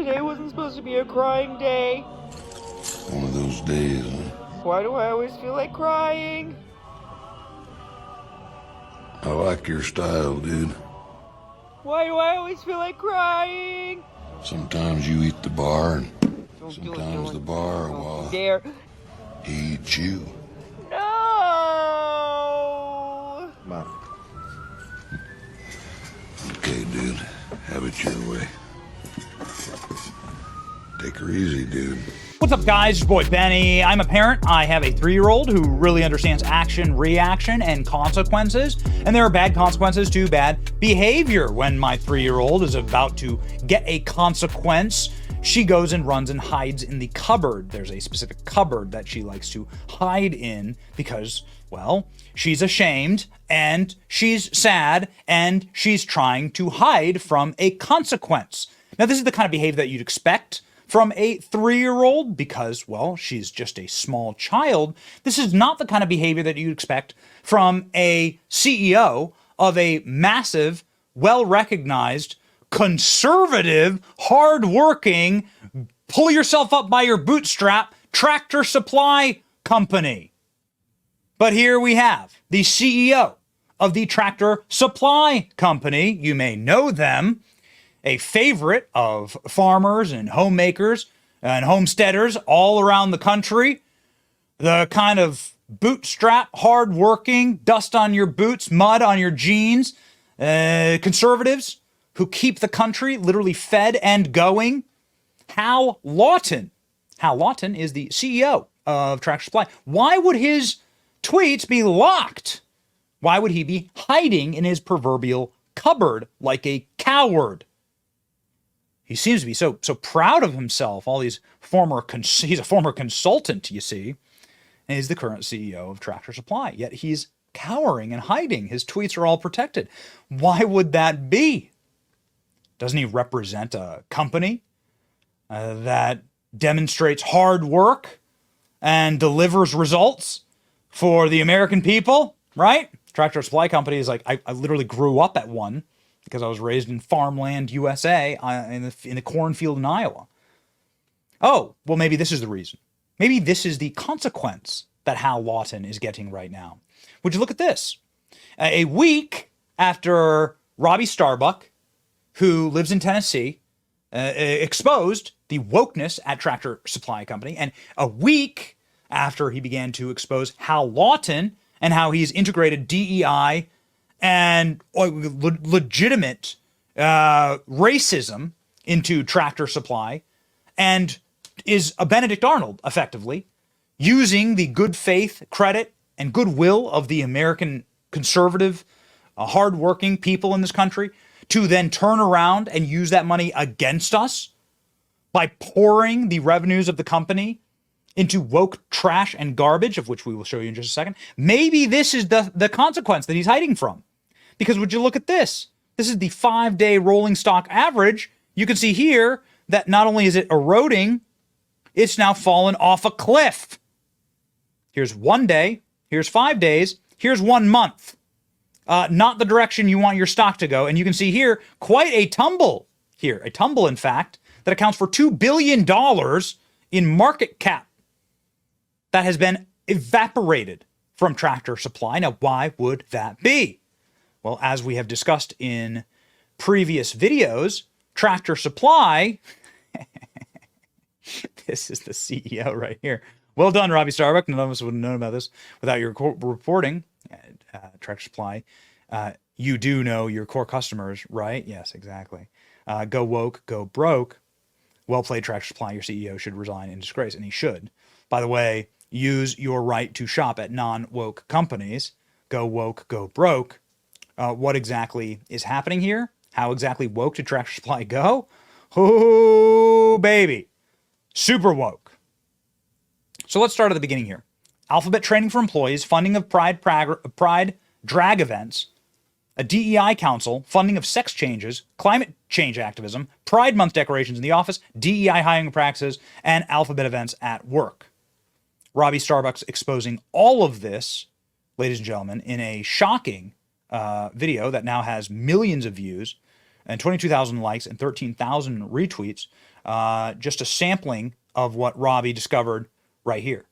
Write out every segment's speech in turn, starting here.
Today wasn't supposed to be a crying day. One of those days, huh? Why do I always feel like crying? I like your style, dude. Why do I always feel like crying? Sometimes you eat the bar, and Don't sometimes the bar, don't well, you dare. he eats you. No! Come on. Okay, dude. Have it your way. Take her easy, dude. What's up, guys? It's your boy Benny. I'm a parent. I have a 3-year-old who really understands action, reaction, and consequences. And there are bad consequences to bad behavior. When my 3-year-old is about to get a consequence, she goes and runs and hides in the cupboard. There's a specific cupboard that she likes to hide in because, well, she's ashamed and she's sad and she's trying to hide from a consequence. Now, this is the kind of behavior that you'd expect from a 3-year-old because, well, she's just a small child. This is not the kind of behavior that you'd expect from a CEO of a massive, well-recognized, conservative, hard-working, pull yourself up by your bootstrap tractor supply company. But here we have the CEO of the tractor supply company. You may know them. A favorite of farmers and homemakers and homesteaders all around the country. The kind of bootstrap, hardworking, dust on your boots, mud on your jeans, conservatives who keep the country literally fed and going. Hal Lawton. Hal Lawton is the CEO of Tractor Supply. Why would his tweets be locked? Why would he be hiding in his proverbial cupboard like a coward? He seems to be so proud of himself. All these he's a former consultant, you see, and he's the current CEO of Tractor Supply. Yet he's cowering and hiding. His tweets are all protected. Why would that be? Doesn't he represent a company that demonstrates hard work and delivers results for the American people, right? Tractor Supply Company is like, I literally grew up at one, because I was raised in farmland USA in the cornfield in Iowa. Oh, well, maybe this is the reason. Maybe this is the consequence that Hal Lawton is getting right now. Would you look at this? A week after Robbie Starbuck, who lives in Tennessee, exposed the wokeness at Tractor Supply Company, and a week after he began to expose Hal Lawton and how he's integrated DEI and legitimate racism into Tractor Supply, and is a Benedict Arnold, effectively, using the good faith, credit, and goodwill of the American conservative, hardworking people in this country to then turn around and use that money against us by pouring the revenues of the company into woke trash and garbage, of which we will show you in just a second. Maybe this is the consequence that he's hiding from. Because would you look at this? This is the 5-day rolling stock average. You can see here that not only is it eroding, it's now fallen off a cliff. Here's 1 day, here's 5 days, here's 1 month. Not the direction you want your stock to go. And you can see here quite a tumble here. A tumble, in fact, that accounts for $2 billion in market cap that has been evaporated from Tractor Supply. Now, why would that be? Well, as we have discussed in previous videos, Tractor Supply, this is the CEO right here. Well done, Robbie Starbuck. None of us would have known about this without your reporting. Tractor Supply, you do know your core customers, right? Yes, exactly. Go woke, go broke. Well played, Tractor Supply. Your CEO should resign in disgrace, and he should. By the way, use your right to shop at non-woke companies. Go woke, go broke. What exactly is happening here? How exactly woke did Tractor Supply go? Oh, baby. Super woke. So let's start at the beginning here. Alphabet training for employees, funding of pride drag events, a DEI council, funding of sex changes, climate change activism, Pride Month decorations in the office, DEI hiring practices, and Alphabet events at work. Robbie Starbuck's exposing all of this, ladies and gentlemen, in a shocking video that now has millions of views, and 22,000 likes and 13,000 retweets. Just a sampling of what Robbie discovered right here.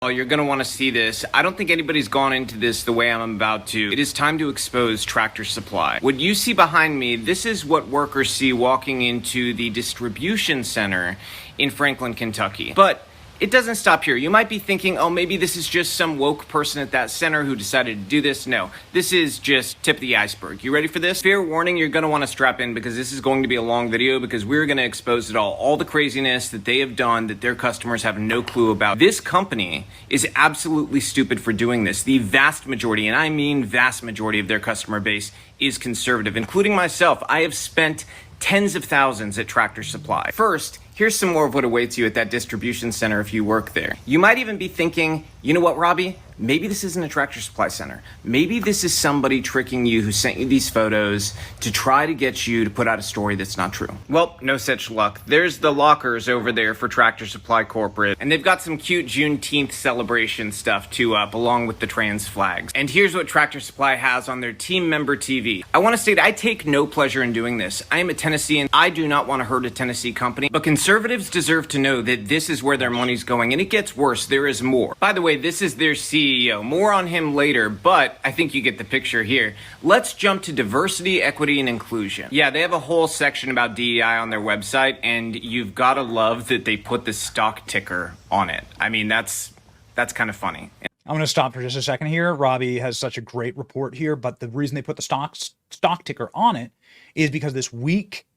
Oh, you're going to want to see this. I don't think anybody's gone into this the way I'm about to. It is time to expose Tractor Supply. What you see behind me, this is what workers see walking into the distribution center in Franklin, Kentucky. But it doesn't stop here. You might be thinking, oh, maybe this is just some woke person at that center who decided to do this. No, this is just tip of the iceberg. You ready for this? Fair warning, you're going to want to strap in because this is going to be a long video because we're going to expose it all the craziness that they have done that their customers have no clue about. This company is absolutely stupid for doing this. The vast majority, and I mean vast majority of their customer base is conservative, including myself. I have spent tens of thousands at Tractor Supply. First, here's some more of what awaits you at that distribution center if you work there. You might even be thinking, you know what, Robbie? Maybe this isn't a Tractor Supply center. Maybe this is somebody tricking you who sent you these photos to try to get you to put out a story that's not true. Well, no such luck. There's the lockers over there for Tractor Supply Corporate, and they've got some cute Juneteenth celebration stuff too up, along with the trans flags. And here's what Tractor Supply has on their team member TV. I want to state I take no pleasure in doing this. I am a Tennessean. I do not want to hurt a Tennessee company, but conservatives deserve to know that this is where their money's going, and it gets worse. There is more. By the way, this is their CEO. More on him later, but I think you get the picture here. Let's jump to diversity, equity, and inclusion. Yeah, they have a whole section about DEI on their website, and you've got to love that they put the stock ticker on it. I mean, that's kind of funny. I'm going to stop for just a second here. Robbie has such a great report here, but the reason they put the stock ticker on it is because this weak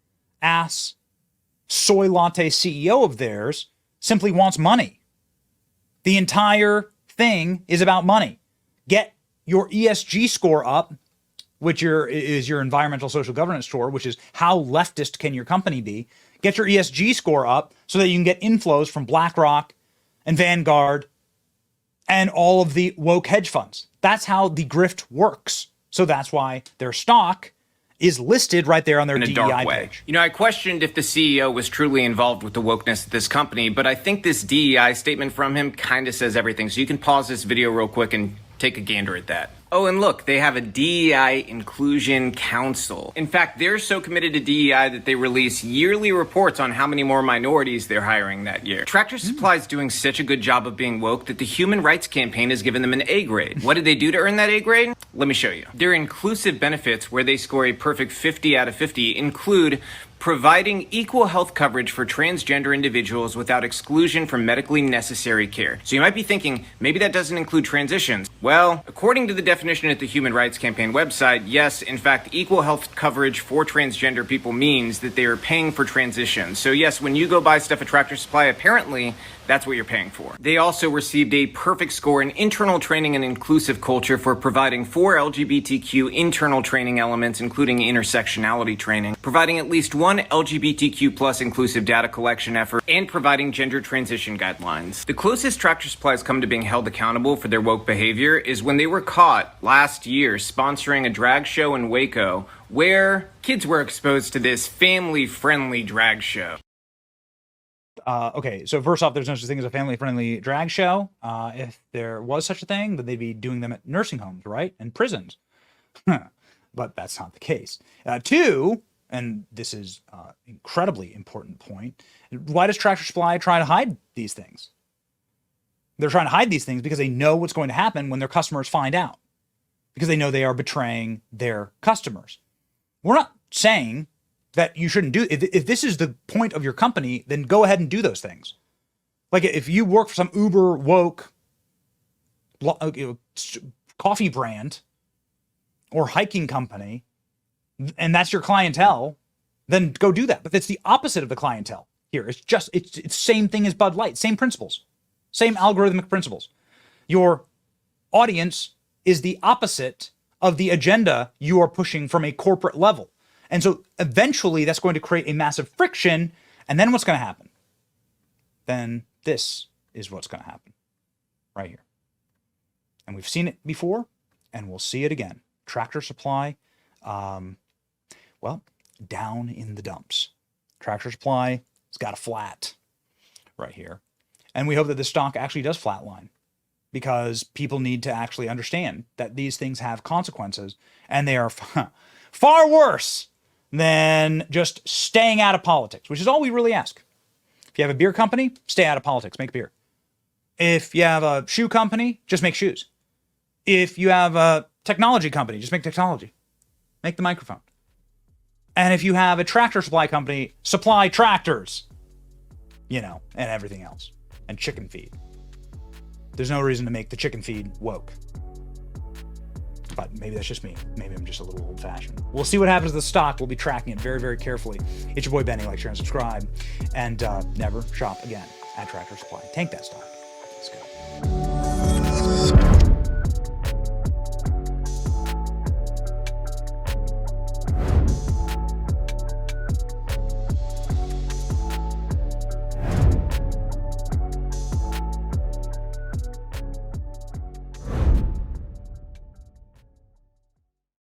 ass soy latte CEO of theirs simply wants money. The entire thing is about money. Get your ESG score up, which is your environmental social governance score, which is how leftist can your company be. Get your ESG score up so that you can get inflows from BlackRock and Vanguard and all of the woke hedge funds. That's how the grift works. So that's why their stock is listed right there on their DEI page. You know, I questioned if the CEO was truly involved with the wokeness of this company, but I think this DEI statement from him kind of says everything. So you can pause this video real quick and take a gander at that. Oh, and look, they have a DEI Inclusion Council. In fact, they're so committed to DEI that they release yearly reports on how many more minorities they're hiring that year. Tractor Supply is doing such a good job of being woke that the Human Rights Campaign has given them an A grade. What did they do to earn that A grade? Let me show you. Their inclusive benefits, where they score a perfect 50 out of 50, include providing equal health coverage for transgender individuals without exclusion from medically necessary care. So you might be thinking, maybe that doesn't include transitions. Well, according to the definition at the Human Rights Campaign website, yes, in fact, equal health coverage for transgender people means that they are paying for transitions. So yes, when you go buy stuff at Tractor Supply, apparently that's what you're paying for. They also received a perfect score in internal training and inclusive culture for providing 4 LGBTQ internal training elements, including intersectionality training, providing at least one LGBTQ plus inclusive data collection effort, and providing gender transition guidelines. The closest Tractor Supply has come to being held accountable for their woke behavior is when they were caught last year sponsoring a drag show in Waco where kids were exposed to this family-friendly drag show. Okay, so first off, there's no such thing as a family-friendly drag show. If there was such a thing, then they'd be doing them at nursing homes, right? And prisons. But that's not the case. Two, and this is an incredibly important point, why does Tractor Supply try to hide these things? They're trying to hide these things because they know what's going to happen when their customers find out. Because they know they are betraying their customers. We're not saying that you shouldn't do, if this is the point of your company, then go ahead and do those things. Like if you work for some uber woke coffee brand or hiking company, and that's your clientele, then go do that. But it's the opposite of the clientele here. It's same thing as Bud Light, same principles, same algorithmic principles. Your audience is the opposite of the agenda you are pushing from a corporate level. And so eventually that's going to create a massive friction. And then what's going to happen? Then this is what's going to happen right here. And we've seen it before and we'll see it again. Tractor Supply, well, down in the dumps. Tractor Supply has got a flat right here. And we hope that the stock actually does flatline because people need to actually understand that these things have consequences and they are far worse than just staying out of politics, which is all we really ask. If you have a beer company, stay out of politics, make beer. If you have a shoe company, just make shoes. If you have a technology company, just make technology. Make the microphone. And if you have a tractor supply company, supply tractors, and everything else. And chicken feed. There's no reason to make the chicken feed woke. But maybe that's just me. Maybe I'm just a little old-fashioned. We'll see what happens to the stock. We'll be tracking it very, very carefully. It's your boy Benny. Like, share, and subscribe. And never shop again at Tractor Supply. Tank that stock.